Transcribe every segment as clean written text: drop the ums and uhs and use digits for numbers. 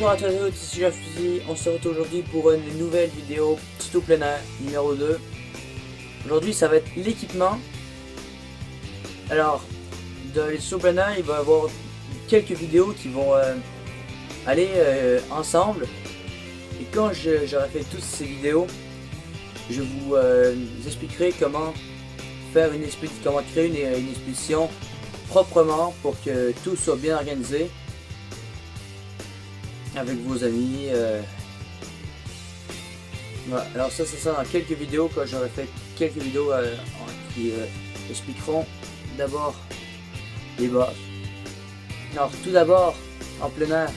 Bonjour à tous et à toutes, ici Jeff-Fusil. On se retrouve aujourd'hui pour une nouvelle vidéo tuto plein air numéro 2. Aujourd'hui ça va être l'équipement. Alors, dans les tutos plein air, il va y avoir quelques vidéos qui vont aller ensemble. Et quand j'aurai fait toutes ces vidéos, je vous expliquerai comment faire comment créer une expédition proprement pour que tout soit bien organisé avec vos amis. Voilà. Alors ça c'est ça dans quelques vidéos, quand j'aurai fait quelques vidéos qui expliqueront d'abord les bases. Alors tout d'abord, en plein air,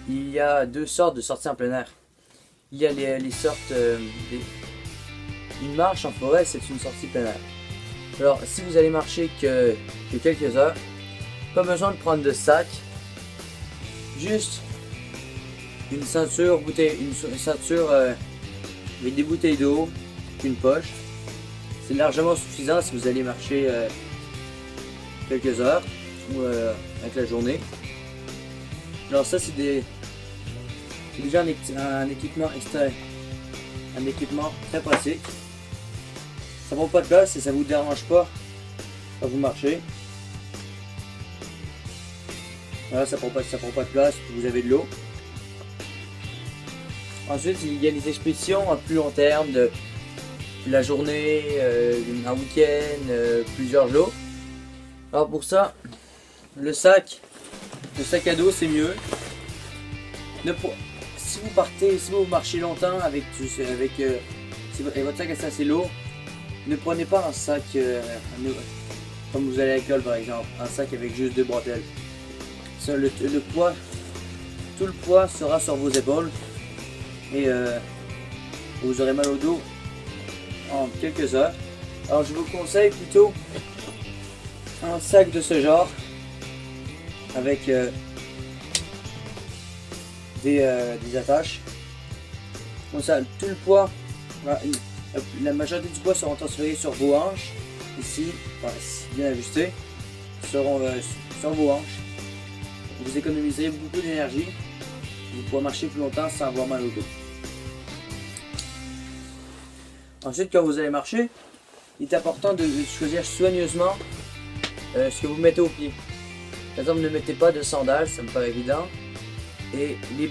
il y a deux sortes de sorties en plein air. Il y a les sortes une marche en forêt, c'est une sortie plein air. Alors si vous allez marcher que quelques heures, pas besoin de prendre de sac, juste une ceinture avec des bouteilles d'eau, une poche. C'est largement suffisant si vous allez marcher quelques heures ou avec la journée. Alors ça c'est déjà un équipement très pratique. Ça prend pas de place et ça vous dérange pas quand vous marchez. Voilà, ça prend pas de place, vous avez de l'eau. Ensuite, il y a les expéditions à plus long terme de la journée, un week-end, plusieurs jours. Alors pour ça, le sac à dos c'est mieux. Si vous marchez longtemps avec votre sac est assez lourd, ne prenez pas un sac comme vous allez à l'école par exemple, un sac avec juste deux bretelles. Ça, tout le poids sera sur vos épaules et vous aurez mal au dos en quelques heures. Alors je vous conseille plutôt un sac de ce genre avec des attaches. Comme ça, tout le poids, la majorité du poids sera transféré sur vos hanches, ici, bien ajusté, sur vos hanches. Vous économiserez beaucoup d'énergie, vous pourrez marcher plus longtemps sans avoir mal au dos. Ensuite, quand vous allez marcher, il est important de choisir soigneusement ce que vous mettez au pied. Par exemple, ne mettez pas de sandales, ça me paraît évident. Et les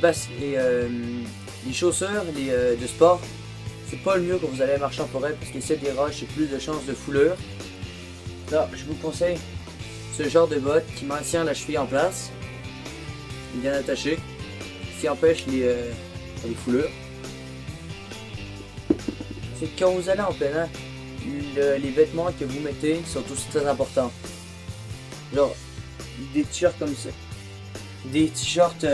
chaussures de sport, c'est pas le mieux quand vous allez marcher en forêt parce qu'il y a des roches et plus de chances de foulure. Là, je vous conseille ce genre de bottes qui maintient la cheville en place, bien attachée, qui empêche les foulures. C'est quand vous allez en plein air, les vêtements que vous mettez sont aussi très importants. Genre des t-shirts comme ça, des t-shirts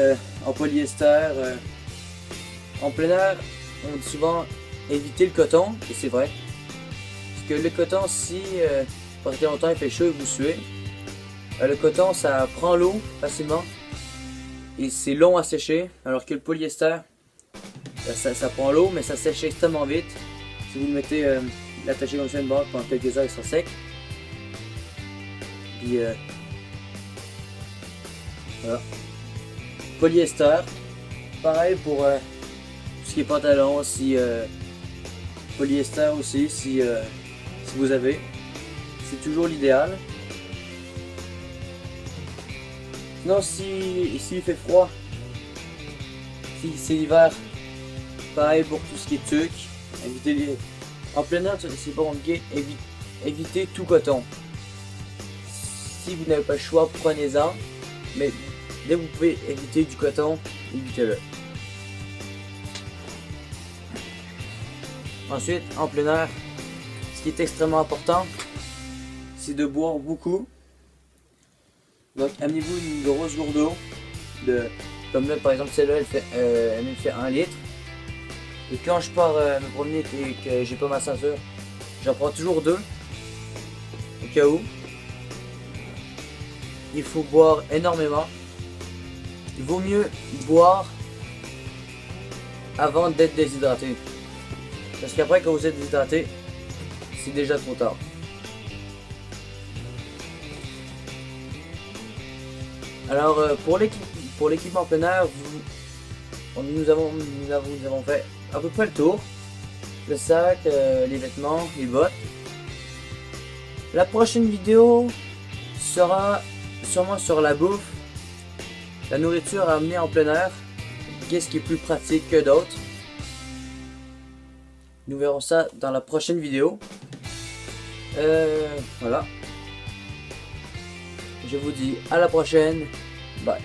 en polyester. En plein air, on dit souvent éviter le coton, et c'est vrai. Parce que le coton, si pendant longtemps il fait chaud et vous suez, le coton ça prend l'eau facilement et c'est long à sécher, alors que le polyester ça prend l'eau mais ça sèche extrêmement vite. Si vous le mettez l'attaché comme ça une barre pendant quelques heures, il sera sec. Puis voilà. Polyester, pareil pour tout ce qui est pantalon, polyester aussi si vous avez, c'est toujours l'idéal. Sinon si il fait froid, si c'est l'hiver, pareil pour tout ce qui est tuque. En plein air c'est pas compliqué, évitez tout coton. Si vous n'avez pas le choix, prenez-en, mais dès que vous pouvez éviter du coton, évitez-le. Ensuite, en plein air, ce qui est extrêmement important, c'est de boire beaucoup. Donc amenez-vous une grosse gourde d'eau, comme là par exemple celle-là elle me fait 1 litre. Et quand je pars me promener et que j'ai pas ma ceinture, j'en prends toujours 2 au cas où. Il faut boire énormément. Il vaut mieux boire avant d'être déshydraté. Parce qu'après quand vous êtes déshydraté, c'est déjà trop tard. Alors pour pour l'équipement en plein air, nous avons fait à peu près le tour. Le sac, les vêtements, les bottes. La prochaine vidéo sera sûrement sur la bouffe, la nourriture à amener en plein air. Qu'est-ce qui est plus pratique que d'autres? Nous verrons ça dans la prochaine vidéo. Voilà. Je vous dis à la prochaine. Bye.